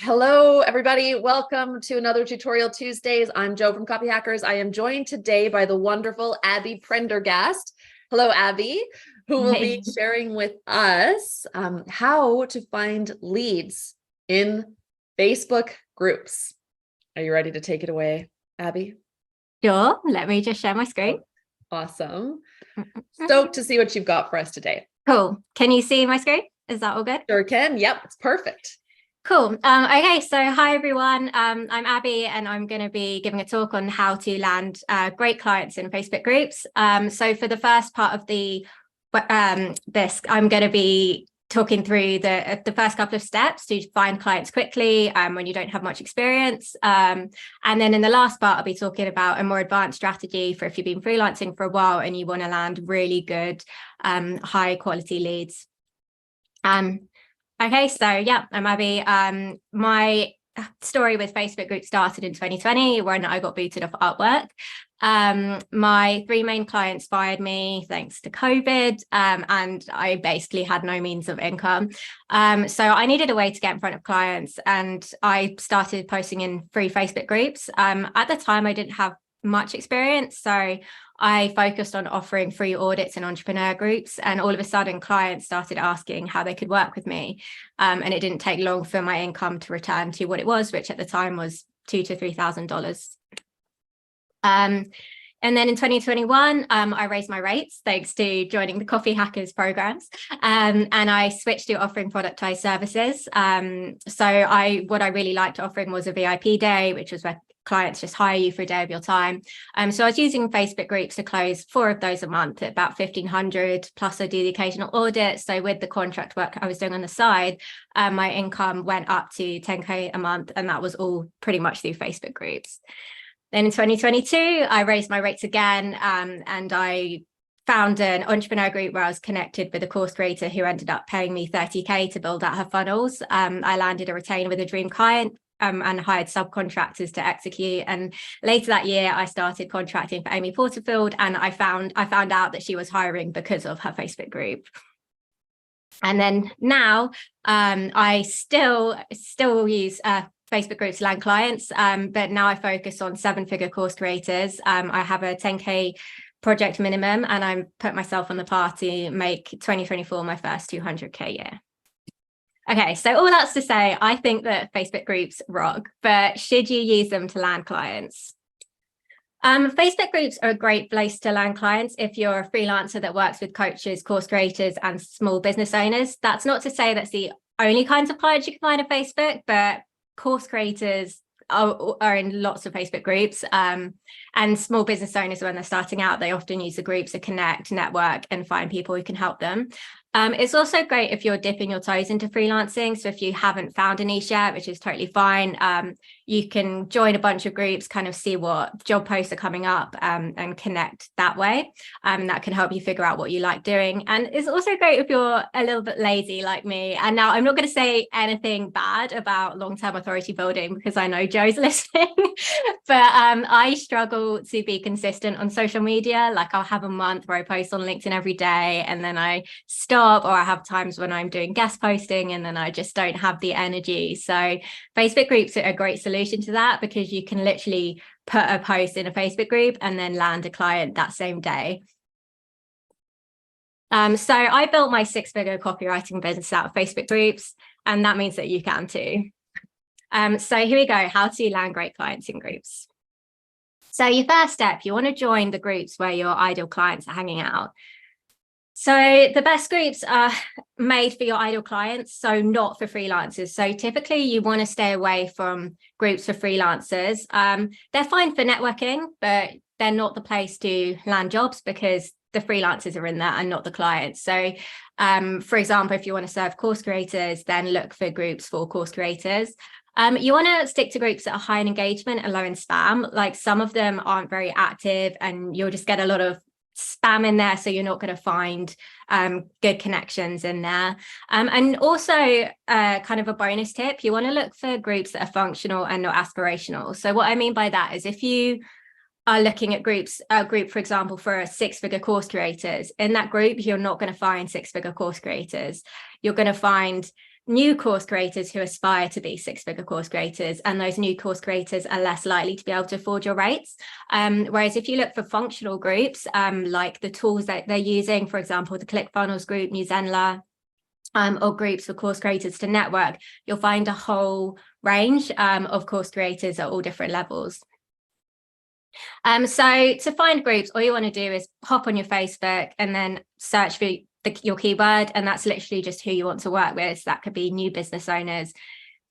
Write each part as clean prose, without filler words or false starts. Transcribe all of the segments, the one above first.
Hello, everybody. Welcome to another Tutorial Tuesdays. I'm Jo from Copyhackers. I am joined today by the wonderful Abi Prendergast. Hello, Abi, who will be sharing with us how to find leads in Facebook groups. Are you ready to take it away, Abi? Sure. Let me just share my screen. Awesome. Stoked to see what you've got for us today. Cool. Can you see my screen? Is that all good? Sure can. Yep, it's perfect. Cool. Okay, so hi everyone. I'm Abi, and I'm going to be giving a talk on how to land great clients in Facebook groups. So for the first part of the this, I'm going to be talking through the first couple of steps to find clients quickly when you don't have much experience. And then in the last part, I'll be talking about a more advanced strategy for if you've been freelancing for a while and you want to land really good, high quality leads. Okay, so yeah, I'm Abi. My story with Facebook group started in 2020 when I got booted off Upwork. My three main clients fired me thanks to COVID, and I basically had no means of income. So I needed a way to get in front of clients, and I started posting in free Facebook groups. At the time, I didn't have much experience, so I focused on offering free audits in entrepreneur groups, and all of a sudden clients started asking how they could work with me. And it didn't take long for my income to return to what it was, which at the time was $2,000 to $3,000. And then in 2021, I raised my rates thanks to joining the Copyhackers programs, and I switched to offering productized services. So what I really liked offering was a VIP day, which was where clients just hire you for a day of your time. So I was using Facebook groups to close 4 of those a month at about 1,500, plus I do the occasional audit. So with the contract work I was doing on the side, my income went up to 10K a month, and that was all pretty much through Facebook groups. Then in 2022, I raised my rates again, and I found an entrepreneur group where I was connected with a course creator who ended up paying me 30K to build out her funnels. I landed a retainer with a dream client, and hired subcontractors to execute. And later that year, I started contracting for Amy Porterfield, and I found out that she was hiring because of her Facebook group. And then now I still use Facebook groups to land clients, but now I focus on 7-figure course creators. I have a 10K project minimum, and I'm put myself on the path to make 2024 my first 200K year. Okay, so all that's to say, I think that Facebook groups rock, but should you use them to land clients? Facebook groups are a great place to land clients if you're a freelancer that works with coaches, course creators, and small business owners. That's not to say that's the only kinds of clients you can find on Facebook, but course creators are in lots of Facebook groups, and small business owners, when they're starting out, they often use the groups to connect, network, and find people who can help them. It's also great if you're dipping your toes into freelancing. So if you haven't found a niche yet, which is totally fine, you can join a bunch of groups, kind of see what job posts are coming up, and connect that way. That can help you figure out what you like doing. And it's also great if you're a little bit lazy like me. And now I'm not going to say anything bad about long-term authority building because I know Jo's listening, but I struggle to be consistent on social media. Like I'll have a month where I post on LinkedIn every day, and then I stop, or I have times when I'm doing guest posting and then I just don't have the energy. So Facebook groups are a great solution to that, because you can literally put a post in a Facebook group and then land a client that same day. So I built my 6-figure copywriting business out of Facebook groups, and that means that you can too. So here we go, how to land great clients in groups. So your first step, you want to join the groups where your ideal clients are hanging out. So the best groups are made for your ideal clients, so not for freelancers. So typically you want to stay away from groups for freelancers. They're fine for networking, but they're not the place to land jobs, because the freelancers are in there and not the clients. So for example, if you want to serve course creators, then look for groups for course creators. You want to stick to groups that are high in engagement and low in spam. Like some of them aren't very active, and you'll just get a lot of spam in there, so you're not going to find good connections in there. And also kind of a bonus tip, you want to look for groups that are functional and not aspirational. So what I mean by that is, if you are looking at a group, for example, for 6-figure course creators, in that group you're not going to find 6-figure course creators. You're going to find new course creators who aspire to be six-figure course creators, and those new course creators are less likely to be able to afford your rates. Whereas if you look for functional groups, like the tools that they're using, for example, the ClickFunnels group, New Zenler, or groups for course creators to network, you'll find a whole range of course creators at all different levels. So to find groups, all you want to do is hop on your Facebook and then search for your keyword, and that's literally just who you want to work with. So that could be new business owners,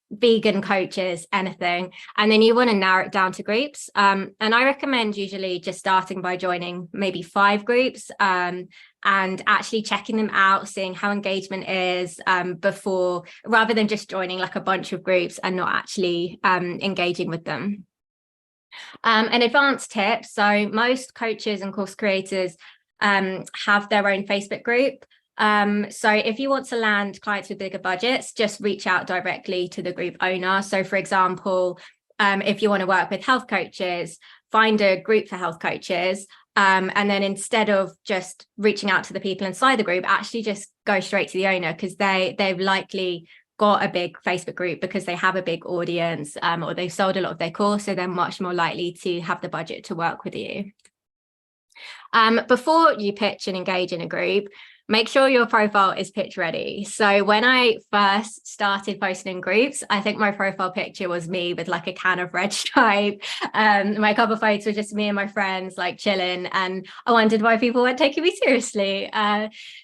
vegan coaches, anything. And then you want to narrow it down to groups. And I recommend usually just starting by joining maybe 5 groups and actually checking them out, seeing how engagement is before, rather than just joining like a bunch of groups and not actually engaging with them. An advanced tip. So most coaches and course creators have their own Facebook group. So if you want to land clients with bigger budgets, just reach out directly to the group owner. So for example, if you want to work with health coaches, find a group for health coaches. And then instead of just reaching out to the people inside the group, actually just go straight to the owner, because they've likely got a big Facebook group because they have a big audience, or they've sold a lot of their course, so they're much more likely to have the budget to work with you. Before you pitch and engage in a group, make sure your profile is pitch ready. So when I first started posting in groups, I think my profile picture was me with like a can of Red Stripe. My cover photos were just me and my friends like chilling, and I wondered why people weren't taking me seriously.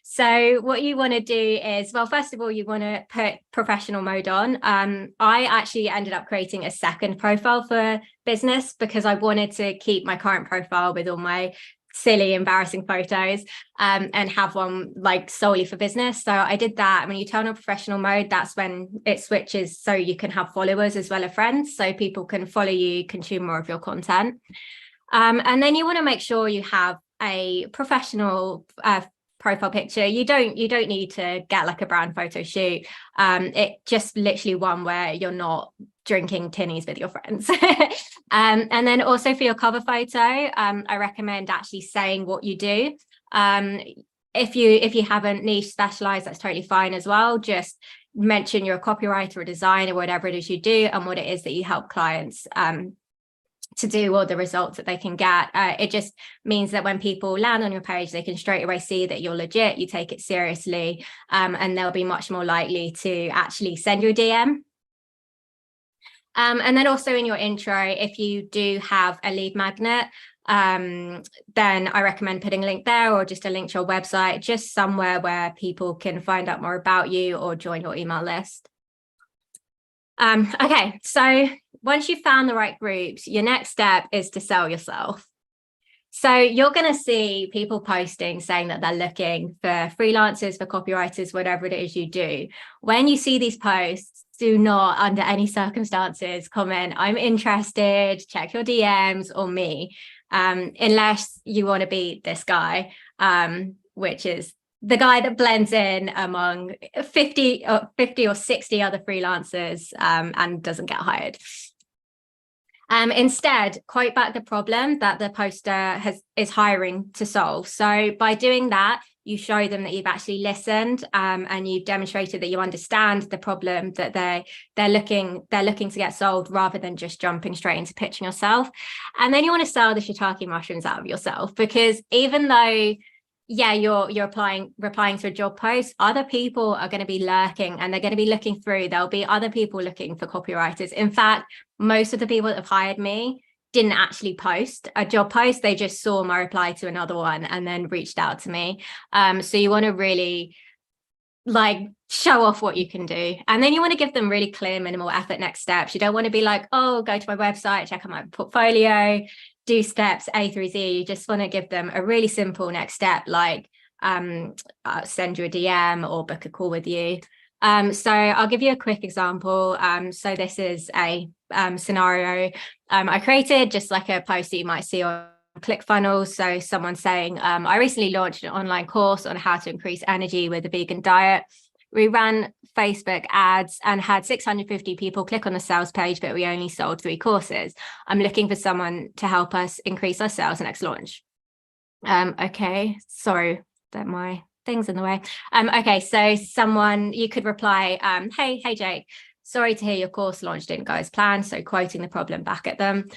So what you want to do is, well, first of all, you want to put professional mode on. I actually ended up creating a second profile for business because I wanted to keep my current profile with all my silly, embarrassing photos and have one like solely for business. So I did that. When you turn on professional mode, that's when it switches so you can have followers as well as friends, so people can follow you, consume more of your content. And then you want to make sure you have a professional profile picture. You don't need to get like a brand photo shoot. It just literally one where you're not drinking tinnies with your friends. And then also for your cover photo, I recommend actually saying what you do. If you haven't niche specialized, that's totally fine as well. Just mention you're a copywriter or designer, whatever it is you do, and what it is that you help clients to do, or the results that they can get. It just means that when people land on your page, they can straight away see that you're legit, you take it seriously, and they'll be much more likely to actually send you a DM. And then also in your intro, if you do have a lead magnet, then I recommend putting a link there, or just a link to your website, just somewhere where people can find out more about you or join your email list. Okay, so once you've found the right groups, your next step is to sell yourself. So you're going to see people posting saying that they're looking for freelancers, for copywriters, whatever it is you do. When you see these posts, do not, under any circumstances, comment, "I'm interested, check your DMs," or "me," unless you want to be this guy, which is the guy that blends in among 50 or 60 other freelancers and doesn't get hired. Instead, quote back the problem that the poster is hiring to solve. So by doing that, you show them that you've actually listened, and you've demonstrated that you understand the problem that they're looking to get solved, rather than just jumping straight into pitching yourself. And then you want to sell the shiitake mushrooms out of yourself, because even though, yeah, you're replying to a job post, other people are going to be lurking, and they're going to be looking through. There'll be other people looking for copywriters. In fact, most of the people that have hired me didn't actually post a job post. They just saw my reply to another one and then reached out to me. So you want to really like show off what you can do. And then you want to give them really clear, minimal effort next steps. You don't want to be like, "Oh, go to my website, check out my portfolio, do steps A through Z." You just want to give them a really simple next step, like send you a DM or book a call with you. So I'll give you a quick example. So this is a scenario I created, just like a post that you might see on ClickFunnels. So someone saying, "I recently launched an online course on how to increase energy with a vegan diet. We ran Facebook ads and had 650 people click on the sales page, but we only sold 3 courses. I'm looking for someone to help us increase our sales next launch." Okay, sorry that my things in the way. Okay, so you could reply, hey Jake, sorry to hear your course launch didn't go as planned. So quoting the problem back at them.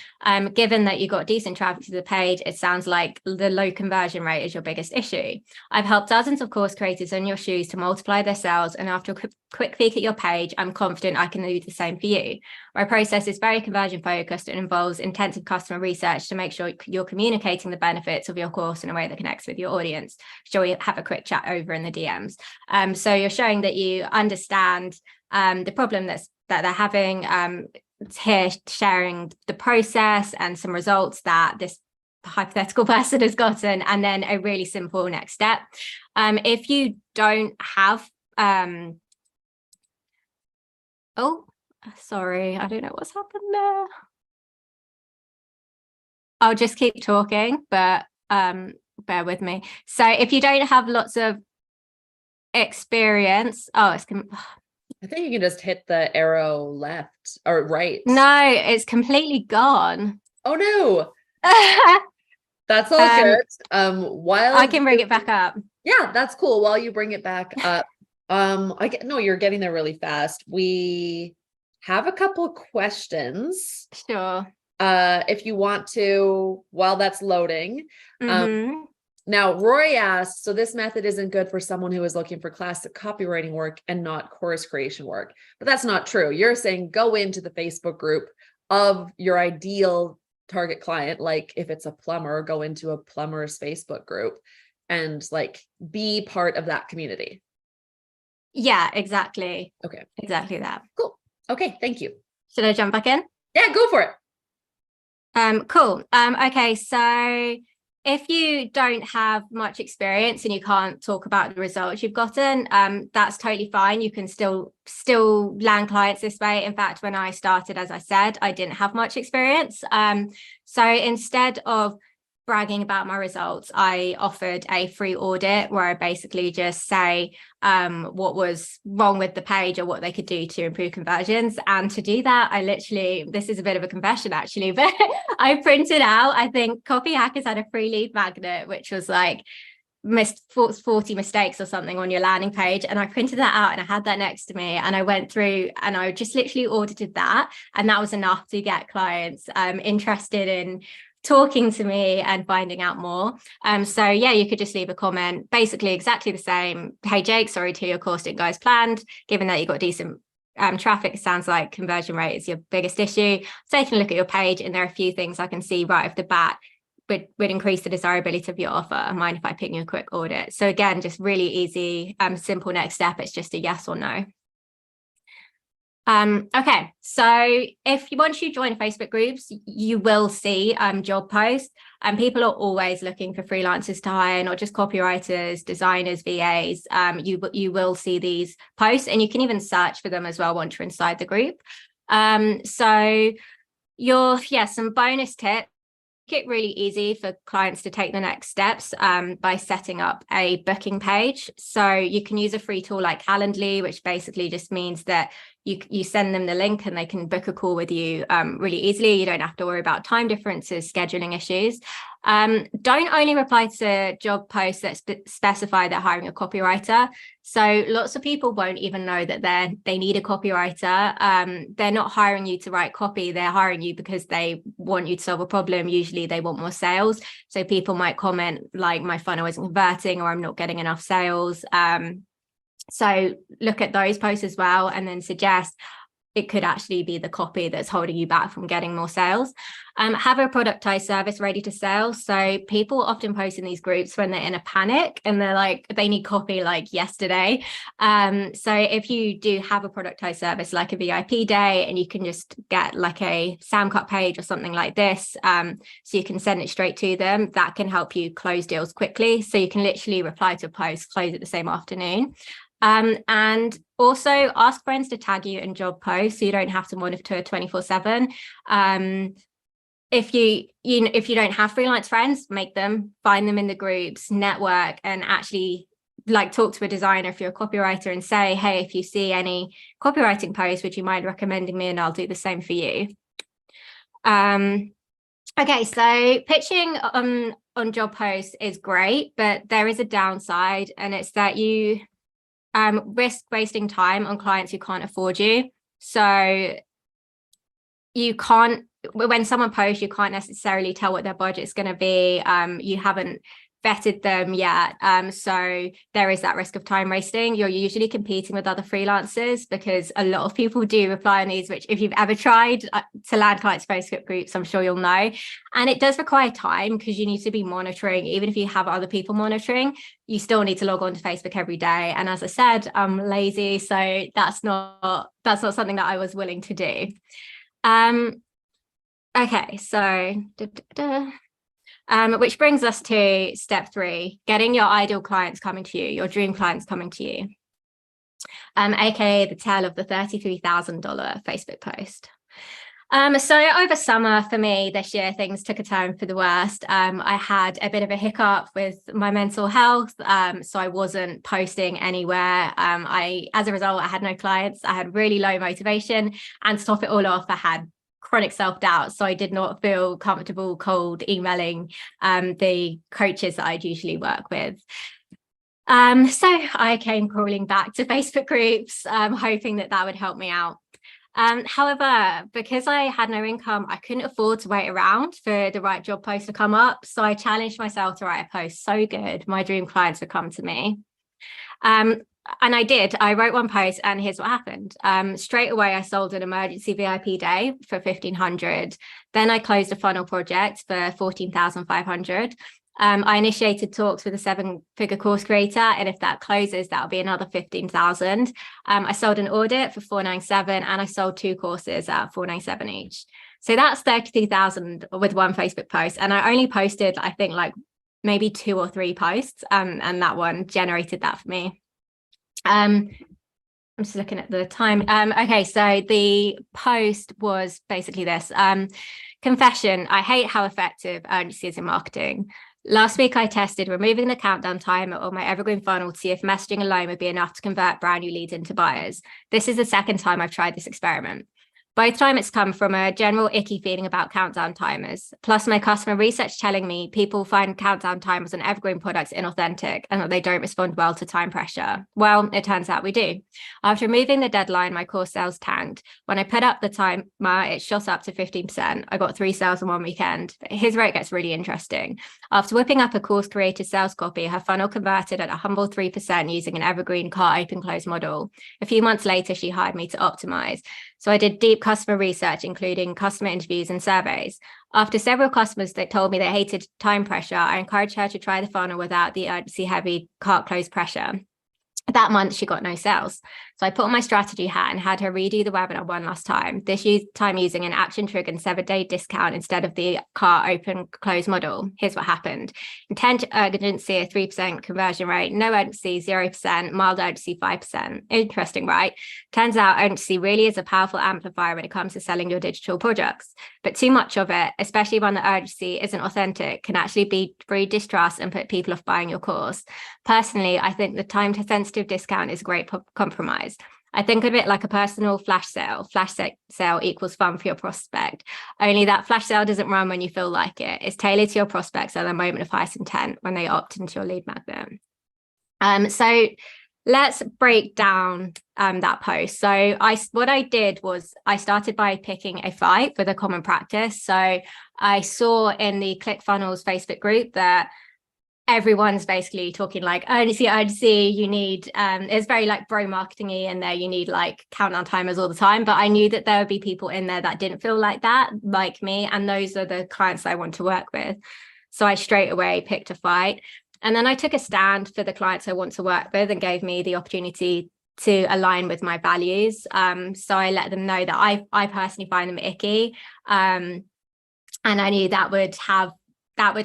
Given that you got decent traffic to the page, it sounds like the low conversion rate is your biggest issue. I've helped dozens of course creators in your shoes to multiply their sales. And after a quick peek at your page, I'm confident I can do the same for you. My process is very conversion focused and involves intensive customer research to make sure you're communicating the benefits of your course in a way that connects with your audience. Shall we have a quick chat over in the DMs? So you're showing that you understand the problem that they're having, here sharing the process and some results that this hypothetical person has gotten, and then a really simple next step. If you don't have, oh, sorry, I don't know what's happened there. I'll just keep talking, but bear with me. So if you don't have lots of experience, I think you can just hit the arrow left or right. No, it's completely gone. Oh no. That's all good. While I can bring it back up. Yeah, that's cool. While you bring it back up, no, you're getting there really fast. We have a couple of questions. Sure. If you want to, while that's loading. Now, Roy asked, so this method isn't good for someone who is looking for classic copywriting work and not course creation work. But that's not true. You're saying go into the Facebook group of your ideal target client. Like if it's a plumber, go into a plumber's Facebook group and like be part of that community. Yeah, exactly. Okay. Exactly that. Cool. Okay. Thank you. Should I jump back in? Yeah, go for it. Cool. Okay. So if you don't have much experience and you can't talk about the results you've gotten, that's totally fine. You can still land clients this way. In fact, when I started, as I said, I didn't have much experience. So instead of bragging about my results, I offered a free audit where I basically just say what was wrong with the page or what they could do to improve conversions. And to do that, I literally, this is a bit of a confession actually, but I printed out, I think Copyhackers had a free lead magnet, which was like 40 mistakes or something on your landing page. And I printed that out and I had that next to me and I went through and I just literally audited that. And that was enough to get clients interested in talking to me and finding out more. So yeah, you could just leave a comment, basically exactly the same. Hey Jake, sorry to hear your course didn't go as planned. Given that you got decent traffic, it sounds like conversion rate is your biggest issue. Taking a look at your page, and there are a few things I can see right off the bat would increase the desirability of your offer. Mind if I ping you a quick audit? So again, just really easy, simple next step. It's just a yes or no. Okay, so once you join Facebook groups, you will see job posts, and people are always looking for freelancers to hire, not just copywriters, designers, VAs. You will see these posts, and you can even search for them as well once you're inside the group. So some bonus tips. It really easy for clients to take the next steps by setting up a booking page. So you can use a free tool like Calendly, which basically just means that you send them the link and they can book a call with you really easily. You don't have to worry about time differences, scheduling issues. Don't only reply to job posts that specify they're hiring a copywriter. So lots of people won't even know that they need a copywriter. They're not hiring you to write copy. They're hiring you because they want you to solve a problem. Usually they want more sales. So people might comment like my funnel isn't converting or I'm not getting enough sales. So look at those posts as well and then suggest it could actually be the copy that's holding you back from getting more sales. Have a productized service ready to sell. So people often post in these groups when they're in a panic and they're like, they need copy like yesterday. So if you do have a productized service like a VIP day and you can just get like a SoundCut page or something like this, so you can send it straight to them, that can help you close deals quickly. So you can literally reply to a post, close it the same afternoon. And also ask friends to tag you in job posts so you don't have to monitor 24/7. If you don't have freelance friends, make them, find them in the groups, network, and actually like talk to a designer if you're a copywriter and say, hey, if you see any copywriting posts, would you mind recommending me? And I'll do the same for you. Okay, so pitching on job posts is great, but there is a downside, and it's that you risk wasting time on clients who can't afford you. So you can't, when someone posts, you can't necessarily tell what their budget is going to be. You haven't vetted them yet. So there is that risk of time wasting. You're usually competing with other freelancers because a lot of people do reply on these, which if you've ever tried to land clients Facebook groups, I'm sure you'll know. And it does require time because you need to be monitoring. Even if you have other people monitoring, you still need to log on to Facebook every day. And as I said, I'm lazy. So that's not something that I was willing to do. Okay, so which brings us to step 3, getting your ideal clients coming to you, your dream clients coming to you, aka the tale of the $33,000 Facebook post. So over summer for me this year, things took a turn for the worst. I had a bit of a hiccup with my mental health. So I wasn't posting anywhere. As a result, I had no clients. I had really low motivation, and to top it all off, I had chronic self-doubt. So I did not feel comfortable cold emailing the coaches that I'd usually work with. So I came crawling back to Facebook groups, hoping that would help me out. However, because I had no income, I couldn't afford to wait around for the right job post to come up. So I challenged myself to write a post so good my dream clients would come to me. And I did. I wrote one post, and here's what happened. Straight away, I sold an emergency VIP day for $1,500. Then I closed a funnel project for $14,500. I initiated talks with a 7-figure course creator, and if that closes, that'll be another $15,000. I sold an audit for $497, and I sold 2 courses at $497 each. So that's $33,000 with one Facebook post, and I only posted, I think, like maybe 2 or 3 posts, and that one generated that for me. I'm just looking at the time. Okay, so the post was basically this. Confession: I hate how effective urgency is in marketing. Last week, I tested removing the countdown timer on my evergreen funnel to see if messaging alone would be enough to convert brand new leads into buyers. This is the second time I've tried this experiment. Both times it's come from a general icky feeling about countdown timers, plus my customer research telling me people find countdown timers on evergreen products inauthentic and that they don't respond well to time pressure. Well, it turns out we do. After removing the deadline, my course sales tanked. When I put up the timer, it shot up to 15%. I got 3 sales in one weekend. But here's where it gets really interesting. After whipping up a course creator sales copy, her funnel converted at a humble 3% using an evergreen cart open close model. A few months later, she hired me to optimize. So I did deep customer research, including customer interviews and surveys. After several customers that told me they hated time pressure, I encouraged her to try the funnel without the urgency-heavy cart close pressure. That month, she got no sales. So I put on my strategy hat and had her redo the webinar one last time, this time using an action-triggered 7-day discount instead of the cart open close model. Here's what happened. Intent urgency, a 3% conversion rate, no urgency, 0%, mild urgency, 5%. Interesting, right? Turns out urgency really is a powerful amplifier when it comes to selling your digital products. But too much of it, especially when the urgency isn't authentic, can actually breed distrust and put people off buying your course. Personally, I think the time-sensitive discount is a great compromise. I think of it like a personal flash sale. Flash sale equals fun for your prospect. Only that flash sale doesn't run when you feel like it. It's tailored to your prospects at the moment of highest intent when they opt into your lead magnet. So let's break down that post. So what I did was I started by picking a fight with a common practice. So I saw in the ClickFunnels Facebook group that everyone's basically talking like urgency, you need it's very like bro marketing-y in there, you need like countdown timers all the time. But I knew that there would be people in there that didn't feel like that, like me, and those are the clients I want to work with. So I straight away picked a fight, and then I took a stand for the clients I want to work with and gave me the opportunity to align with my values. So I let them know that I personally find them icky, and I knew that would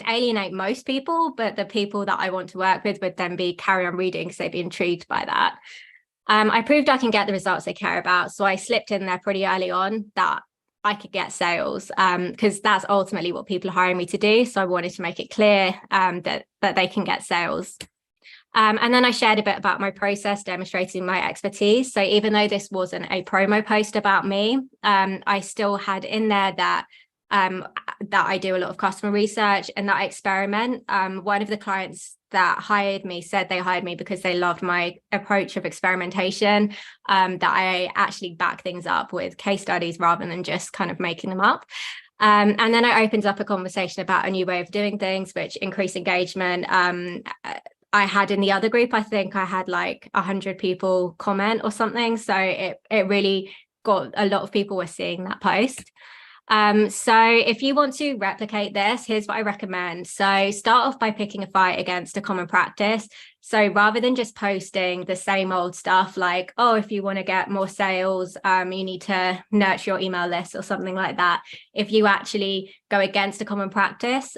alienate most people, but the people that I want to work with would then carry on reading because they'd be intrigued by that. I proved I can get the results they care about. So I slipped in there pretty early on that I could get sales, because that's ultimately what people are hiring me to do. So I wanted to make it clear that they can get sales. And then I shared a bit about my process, demonstrating my expertise. So even though this wasn't a promo post about me, I still had in there that that I do a lot of customer research and that I experiment. One of the clients that hired me said they hired me because they loved my approach of experimentation, that I actually back things up with case studies rather than just kind of making them up. And then it opens up a conversation about a new way of doing things, which increase engagement. I had in the other group, I think I had like 100 people comment or something. So it really got a lot of people were seeing that post. So if you want to replicate this, here's what I recommend. So start off by picking a fight against a common practice. So rather than just posting the same old stuff like, oh, if you want to get more sales, you need to nurture your email list or something like that. If you actually go against a common practice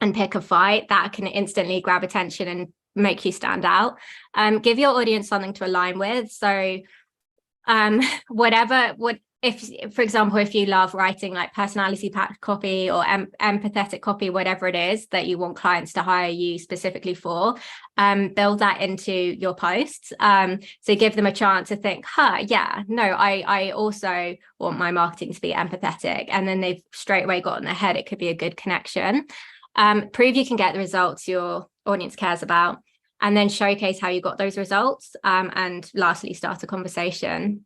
and pick a fight, that can instantly grab attention and make you stand out. Give your audience something to align with. So if, for example, if you love writing like personality packed copy or empathetic copy, whatever it is that you want clients to hire you specifically for, build that into your posts. So give them a chance to think, I also want my marketing to be empathetic. And then they've straight away got in their head, it could be a good connection. Prove you can get the results your audience cares about, and then showcase how you got those results. And lastly, start a conversation.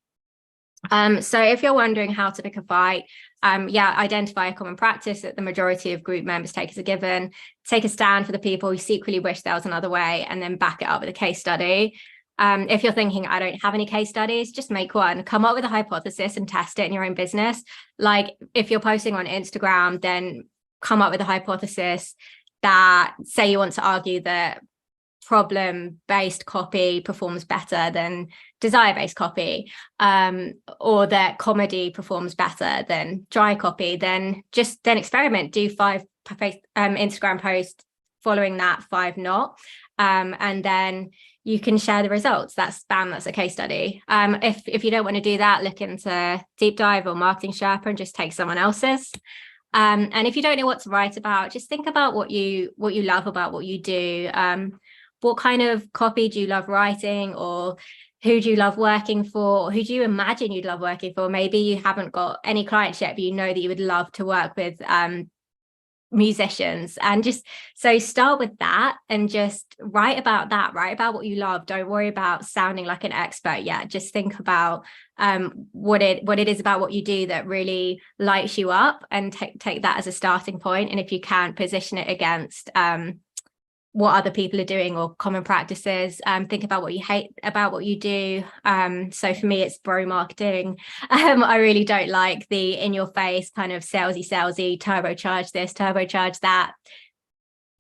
So if you're wondering how to pick a fight, identify a common practice that the majority of group members take as a given, take a stand for the people who secretly wish there was another way, and then back it up with a case study. If you're thinking, I don't have any case studies, just make one, come up with a hypothesis and test it in your own business. Like if you're posting on Instagram, then come up with a hypothesis that, say you want to argue that problem-based copy performs better than desire-based copy, or that comedy performs better than dry copy, then experiment, do 5 Instagram posts following that, 5 not, and then you can share the results. That's a case study. If you don't want to do that, look into Deep Dive or Marketing Sherpa and just take someone else's. And if you don't know what to write about, just think about what you love about what you do. What kind of copy do you love writing, or who do you love working for? Or who do you imagine you'd love working for? Maybe you haven't got any clients yet, but you know that you would love to work with musicians. And just so start with that and just write about what you love. Don't worry about sounding like an expert yet. Just think about what it is about what you do that really lights you up, and take that as a starting point. And if you can, position it against what other people are doing or common practices. Think about what you hate about what you do. So for me, it's bro marketing. I really don't like the in your face kind of salesy, turbocharge this, turbocharge that.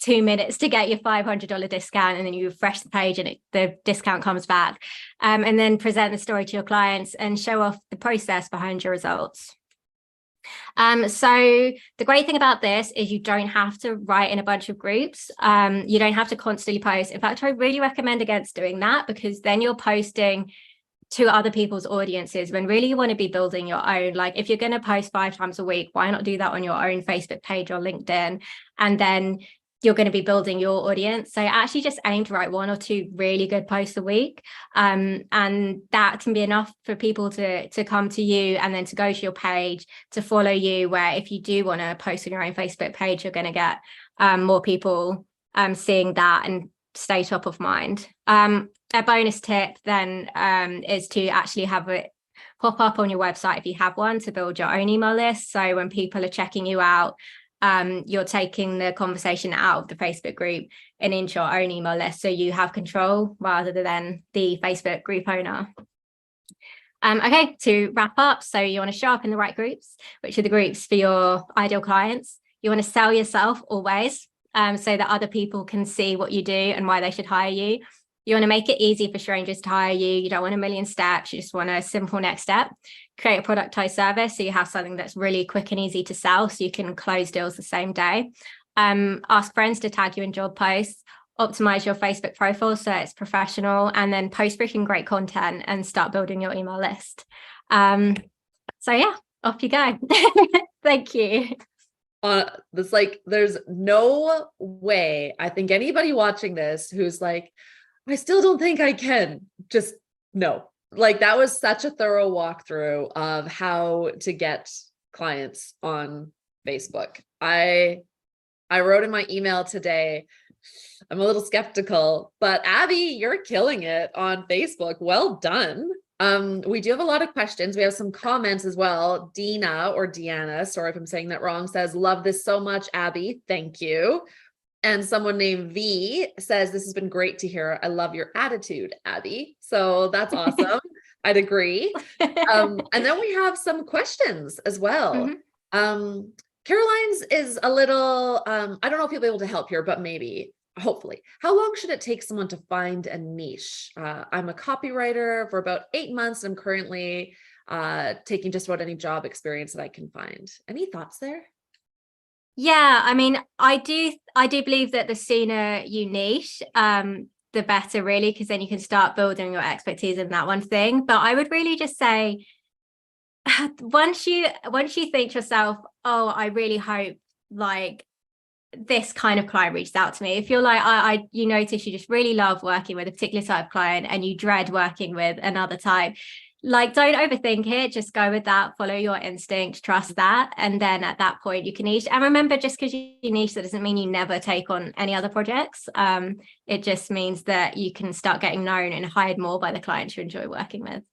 2 minutes to get your $500 discount, and then you refresh the page and the discount comes back. And then present the story to your clients and show off the process behind your results. So the great thing about this is you don't have to write in a bunch of groups. You don't have to constantly post. In fact, I really recommend against doing that, because then you're posting to other people's audiences when really you want to be building your own. Like if you're going to post 5 times a week, why not do that on your own Facebook page or LinkedIn? And then you're going to be building your audience. So actually just aim to write 1 or 2 really good posts a week. And that can be enough for people to come to you and then to go to your page, to follow you, where if you do want to post on your own Facebook page, you're going to get more people seeing that and stay top of mind. A bonus tip then is to actually have it pop up on your website if you have one, to build your own email list. So when people are checking you out, you're taking the conversation out of the Facebook group and into your own email list, so you have control rather than the Facebook group owner. Okay, to wrap up, so you want to show up in the right groups, which are the groups for your ideal clients. You want to sell yourself always, so that other people can see what you do and why they should hire you. You want to make it easy for strangers to hire you. You don't want a million steps. You just want a simple next step. Create a productized service, so you have something that's really quick and easy to sell, so you can close deals the same day. Ask friends to tag you in job posts. Optimize your Facebook profile so it's professional, and then post freaking great content and start building your email list. So yeah, off you go. Thank you. There's no way I think anybody watching this who's like, I still don't think I can, just no. Like that was such a thorough walkthrough of how to get clients on Facebook. I wrote in my email today, I'm a little skeptical, but Abby, you're killing it on Facebook. Well done. We do have a lot of questions. We have some comments as well. Dina or Deanna, sorry if I'm saying that wrong, says, love this so much, Abby. Thank you. And someone named V says, this has been great to hear. I love your attitude, Abby. So that's awesome. I'd agree. And then we have some questions as well. Caroline's is a little, I don't know if you'll be able to help here, but maybe, hopefully. How long should it take someone to find a niche? I'm a copywriter for about 8 months. I'm currently taking just about any job experience that I can find. Any thoughts there? Yeah, I mean, I do believe that the sooner you niche, the better, really, because then you can start building your expertise in that one thing. But I would really just say, once you think to yourself, oh, I really hope like this kind of client reached out to me. If you're like, you notice you just really love working with a particular type of client and you dread working with another type, like, don't overthink it. Just go with that, follow your instinct, trust that. And then at that point you can niche. And remember, just because you niche, that doesn't mean you never take on any other projects. It just means that you can start getting known and hired more by the clients you enjoy working with.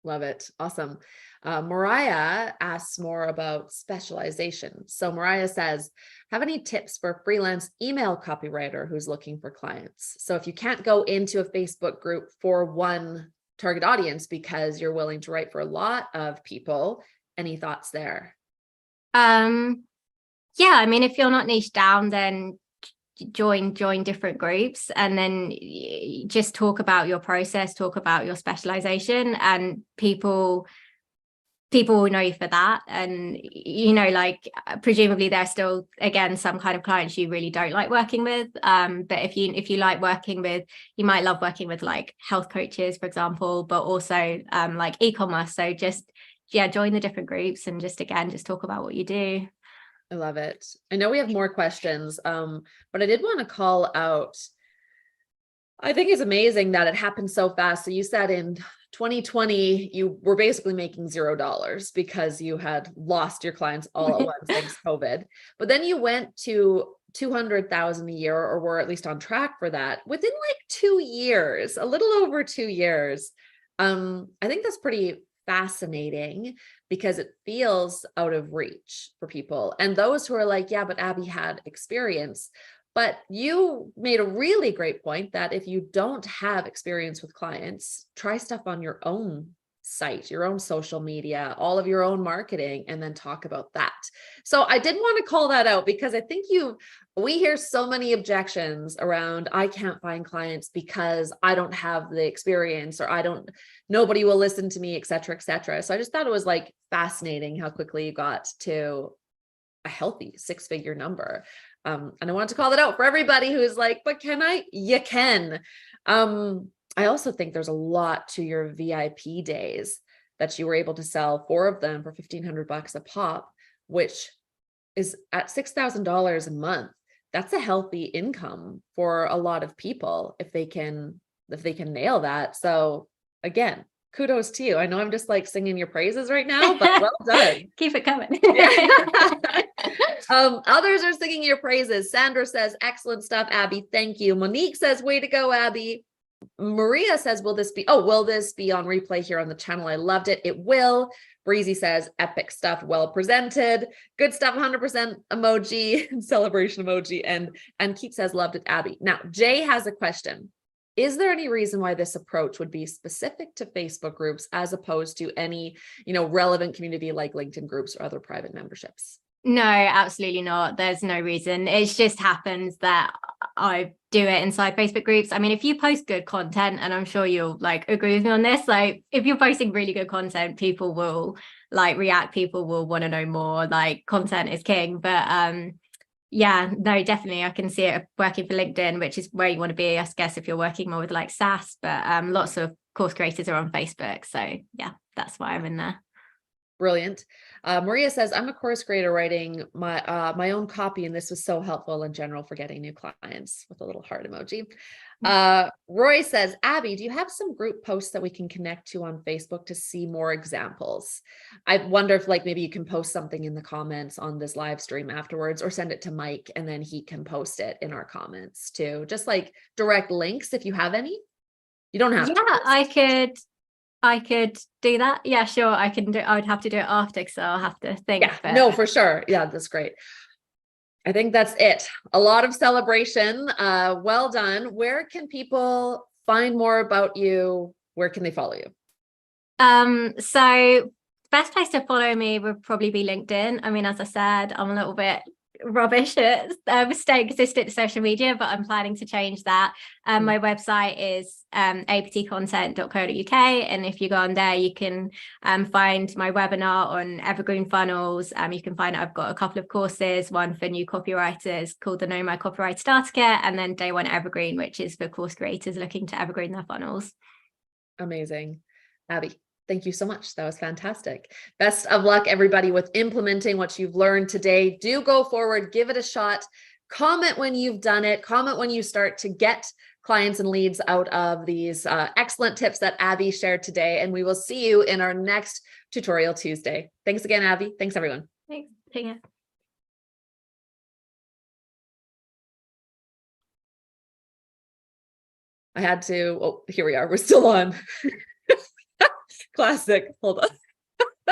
Love it. Awesome. Mariah asks more about specialization. So Mariah says, have any tips for a freelance email copywriter who's looking for clients? So if you can't go into a Facebook group for one target audience because you're willing to write for a lot of people, any thoughts there? Yeah, I mean, if you're not niche down, then join different groups, and then just talk about your process, talk about your specialization, and people will know you for that. And like, presumably there's still, again, some kind of clients you really don't like working with, but if you like working with, you might love working with like health coaches, for example, but also like e-commerce. So just join the different groups and just talk about what you do. I love it. I know we have more questions, but I did want to call out, I think it's amazing that it happened so fast. So you said in 2020, you were basically making $0 because you had lost your clients all at once, thanks to COVID. But then you went to 200,000 a year, or were at least on track for that within like 2 years, a little over 2 years. I think that's pretty fascinating because it feels out of reach for people. And those who are like, yeah, but Abby had experience. But you made a really great point that if you don't have experience with clients, try stuff on your own site, your own social media, all of your own marketing, and then talk about that. So I did want to call that out because I think we hear so many objections around, I can't find clients because I don't have the experience, or nobody will listen to me, et cetera, et cetera. So I just thought it was like fascinating how quickly you got to a healthy 6-figure number. And I wanted to call that out for everybody who's like, but can I? You can. I also think there's a lot to your VIP days that you were able to sell 4 of them for $1,500 a pop, which is at $6,000 a month. That's a healthy income for a lot of people if they can nail that. So again, kudos to you. I know I'm just like singing your praises right now, but well done. Keep it coming. Others are singing your praises. Sandra says, excellent stuff, Abby. Thank you. Monique says, way to go, Abby. Maria says, will this be on replay here on the channel? I loved it. It will. Breezy says, epic stuff, well presented. Good stuff, 100% emoji, celebration emoji. And Keith says, loved it, Abby. Now, Jay has a question. Is there any reason why this approach would be specific to Facebook groups as opposed to any, relevant community like LinkedIn groups or other private memberships? No, absolutely not. There's no reason. It just happens that I do it inside Facebook groups. I mean, if you post good content, and I'm sure you'll like agree with me on this, like if you're posting really good content, people will like react, people will want to know more, like content is king. But yeah, no, definitely I can see it working for LinkedIn, which is where you want to be, I guess, if you're working more with like SaaS, but lots of course creators are on Facebook. So yeah, that's why I'm in there. Brilliant. Maria says, I'm a course creator writing my own copy, and this was so helpful in general for getting new clients, with a little heart emoji. Roy says, Abby, do you have some group posts that we can connect to on Facebook to see more examples? I wonder if like maybe you can post something in the comments on this live stream afterwards, or send it to Mike and then he can post it in our comments too. Just like direct links if you have any. You don't have to. I could do that. Yeah, sure. I would have to do it after, so I'll have to think. Yeah, no, for sure. Yeah, that's great. I think that's it. A lot of celebration. Well done. Where can people find more about you? Where can they follow you? So best place to follow me would probably be LinkedIn. I mean, as I said, I'm a little bit rubbish at staying consistent to social media, but I'm planning to change that. My website is aptcontent.co.uk, and if you go on there, you can find my webinar on evergreen funnels. You can find I've got a couple of courses, one for new copywriters called the Know My Copyright Starter Kit, and then Day One Evergreen, which is for course creators looking to evergreen their funnels. Amazing. Abby, thank you so much. That was fantastic. Best of luck, everybody, with implementing what you've learned today. Do go forward, give it a shot. Comment when you've done it. Comment when you start to get clients and leads out of these excellent tips that Abby shared today. And we will see you in our next Tutorial Tuesday. Thanks again, Abby. Thanks, everyone. Thanks. Take care. I had to, oh, here we are. We're still on. Classic. Hold on.